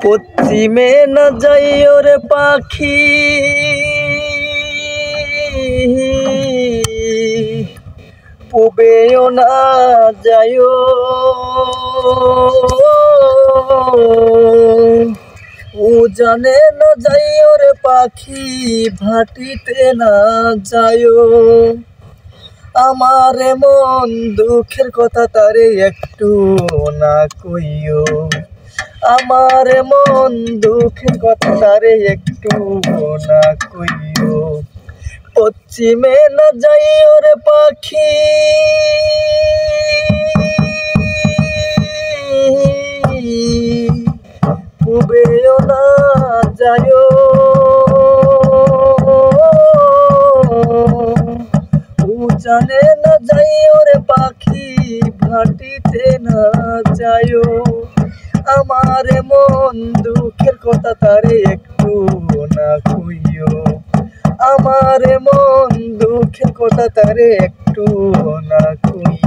পশ্চিমে না যাইও রে পাখি, পূবেও না যাইও, উজানে না যাইও রে পাখি, ভাটিতে না যাইও। আমার মন দুঃখের কথা তারে একটু না কইও, আমার মন দুঃখের কথা তারে একটু না কইও। পশ্চিমে না যাইও রে পাখি, পূবেও না যাইও, উজানে না যাইও রে পাখি, ভাটিতে না যাইও। আমার মন দুঃখের কথা তারে একটু না কইও, আমার মন দুঃখের কথা তারে একটু না কইও।